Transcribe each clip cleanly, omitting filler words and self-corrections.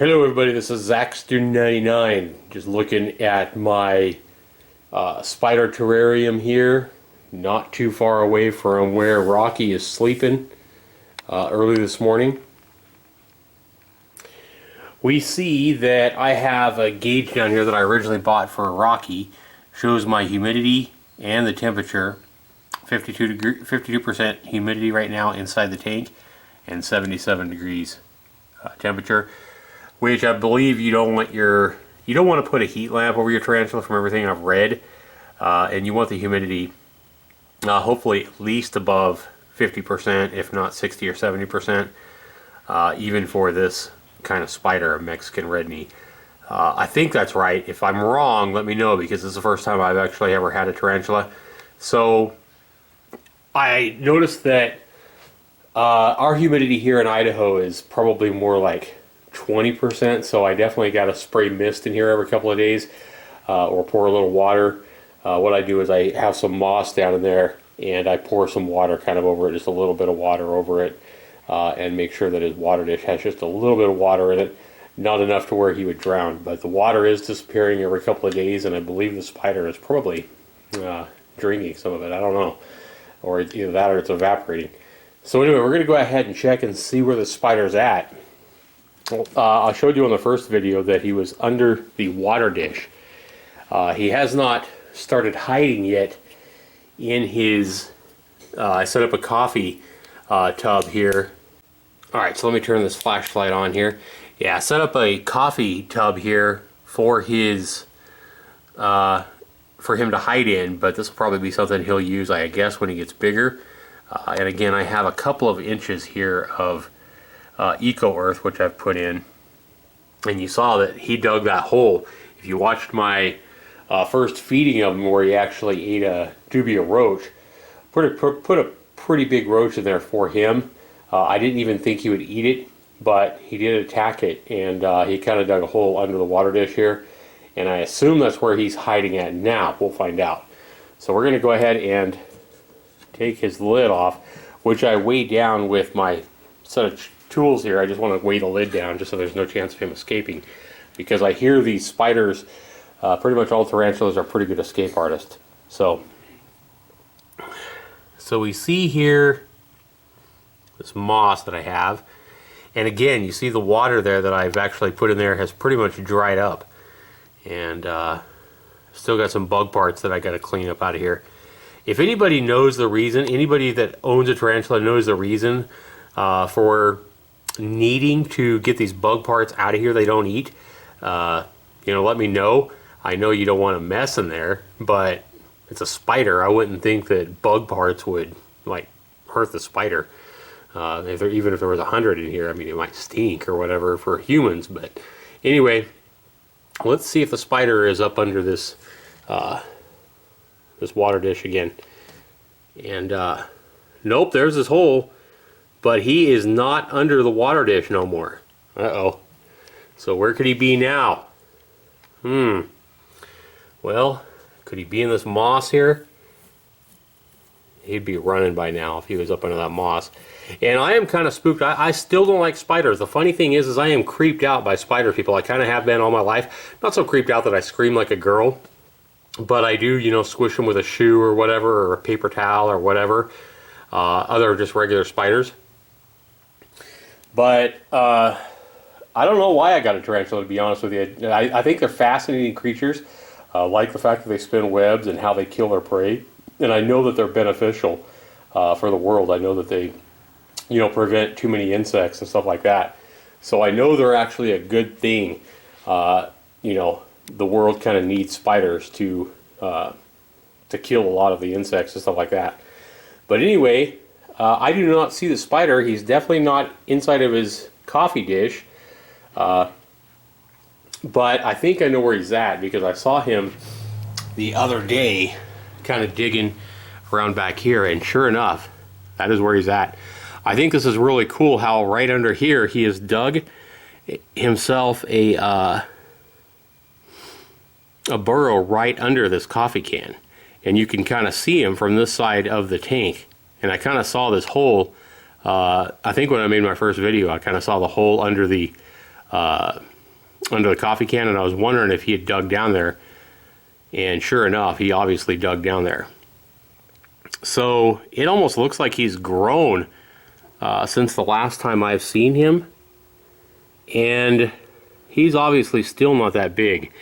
Hello everybody, this is Zaxter99, just looking at my spider terrarium here, not too far away from where Rocky is sleeping early this morning. We see that I have a gauge down here that I originally bought for Rocky, shows my humidity and the temperature, 52% humidity right now inside the tank, and 77 degrees temperature. Which I believe you don't want to put a heat lamp over your tarantula from everything I've read, and you want the humidity hopefully at least above 50%, if not 60 or 70%, even for this kind of spider, a Mexican red knee. I think that's right. If I'm wrong, let me know, because this is the first time I've actually ever had a tarantula. So I noticed that our humidity here in Idaho is probably more like 20%, so I definitely got to spray mist in here every couple of days, or pour a little water. What I do is I have some moss down in there and I pour some water kind of over it, just a little bit of water over it, and make sure that his water dish has just a little bit of water in it, not enough to where he would drown, but the water is disappearing every couple of days, and I believe the spider is probably drinking some of it. I don't know, or either that or it's evaporating. So anyway, we're going to go ahead and check and see where the spider's at. I showed you on the first video that he was under the water dish. He has not started hiding yet in his, I set up a coffee tub here. Alright, so let me turn this flashlight on here. Yeah, I set up a coffee tub here for his, for him to hide in, but this will probably be something he'll use, I guess, when he gets bigger. And again, I have a couple of inches here of eco earth which I've put in, and you saw that he dug that hole. If you watched my first feeding of him where he actually ate a dubia roach, put a pretty big roach in there for him. I didn't even think he would eat it, but he did attack it, and he kind of dug a hole under the water dish here, and I assume that's where he's hiding at now. We'll find out. So we're going to go ahead and take his lid off, which I weigh down with my set of tools here. I just want to weigh the lid down just so there's no chance of him escaping, because I hear these spiders, pretty much all tarantulas are pretty good escape artists. So we see here this moss that I have, and again you see the water there that I've actually put in there has pretty much dried up, and still got some bug parts that I got to clean up out of here. If anybody knows the reason, anybody that owns a tarantula knows the reason for needing to get these bug parts out of here they don't eat, let me know. I know you don't want a mess in there, but it's a spider. I wouldn't think that bug parts would like hurt the spider. Even if there was 100 in here, I mean, it might stink or whatever for humans. But anyway, let's see if the spider is up under this this water dish again. And nope, there's his hole. But he is not under the water dish no more. Uh-oh. So where could he be now? Well, could he be in this moss here? He'd be running by now if he was up under that moss. And I am kind of spooked. I still don't like spiders. The funny thing is I am creeped out by spider people. I kind of have been all my life. Not so creeped out that I scream like a girl, but I do, squish them with a shoe or whatever, or a paper towel or whatever. Other just regular spiders. But I don't know why I got a tarantula, to be honest with you. I think they're fascinating creatures. Like the fact that they spin webs and how they kill their prey. And I know that they're beneficial for the world. I know that they, prevent too many insects and stuff like that. So I know they're actually a good thing. The world kind of needs spiders to kill a lot of the insects and stuff like that. But anyway, I do not see the spider. He's definitely not inside of his coffee dish. But I think I know where he's at, because I saw him the other day kind of digging around back here, and sure enough, that is where he's at. I think this is really cool how right under here he has dug himself a burrow right under this coffee can, and you can kind of see him from this side of the tank. And I kind of saw this hole I think when I made my first video, I kind of saw the hole under the under the coffee can, and I was wondering if he had dug down there. And sure enough, he obviously dug down there. So it almost looks like he's grown since the last time I've seen him. And he's obviously still not that big.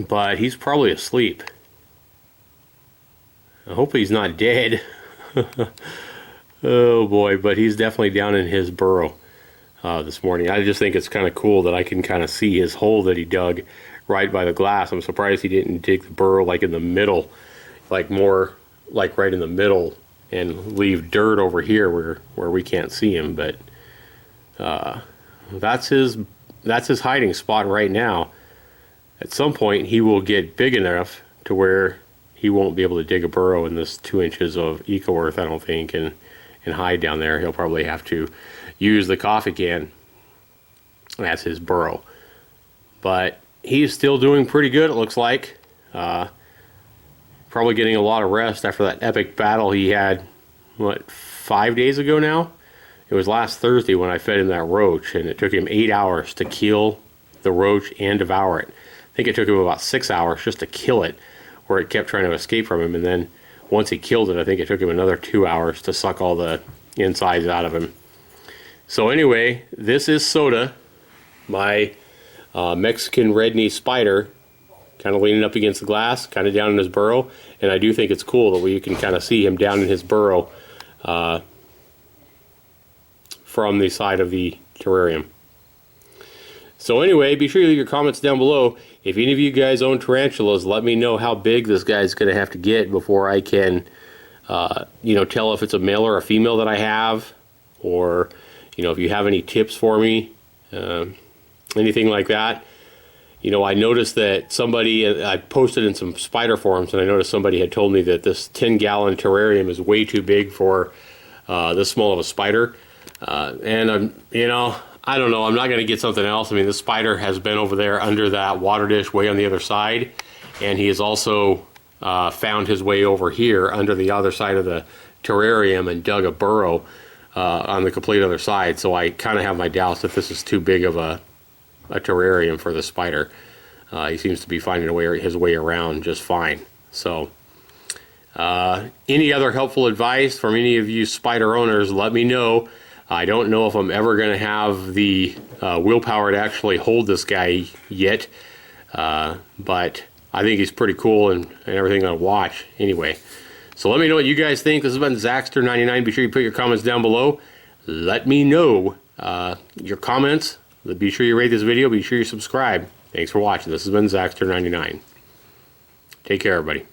But he's probably asleep. I hope he's not dead. Oh boy, but he's definitely down in his burrow this morning. I just think it's kind of cool that I can kind of see his hole that he dug right by the glass. I'm surprised he didn't dig the burrow like in the middle, like more like right in the middle, and leave dirt over here where we can't see him. But that's his hiding spot right now. At some point, he will get big enough to where he won't be able to dig a burrow in this 2 inches of eco earth, I don't think, and hide down there. He'll probably have to use the coffee can as his burrow. But he's still doing pretty good, it looks like. Probably getting a lot of rest after that epic battle he had, what, 5 days ago now? It was last Thursday when I fed him that roach, and it took him 8 hours to kill the roach and devour it. I think it took him about 6 hours just to kill it, where it kept trying to escape from him, and then once he killed it, I think it took him another 2 hours to suck all the insides out of him. So anyway, this is Soda, my Mexican red knee spider, kind of leaning up against the glass, kind of down in his burrow, and I do think it's cool that you can kind of see him down in his burrow from the side of the terrarium. So anyway, be sure to leave your comments down below. If any of you guys own tarantulas, let me know how big this guy's going to have to get before I can, tell if it's a male or a female that I have, or, if you have any tips for me, anything like that. I noticed that I posted in some spider forums, and I noticed somebody had told me that this 10-gallon terrarium is way too big for this small of a spider. And I don't know, I'm not going to get something else. I mean, the spider has been over there under that water dish way on the other side, and he has also found his way over here under the other side of the terrarium and dug a burrow on the complete other side. So I kind of have my doubts if this is too big of a terrarium for the spider. He seems to be finding his way around just fine. So any other helpful advice from any of you spider owners, let me know. I don't know if I'm ever going to have the willpower to actually hold this guy yet, but I think he's pretty cool and everything on watch anyway. So let me know what you guys think. This has been Zaxter99. Be sure you put your comments down below. Let me know your comments. Be sure you rate this video. Be sure you subscribe. Thanks for watching. This has been Zaxter99. Take care, everybody.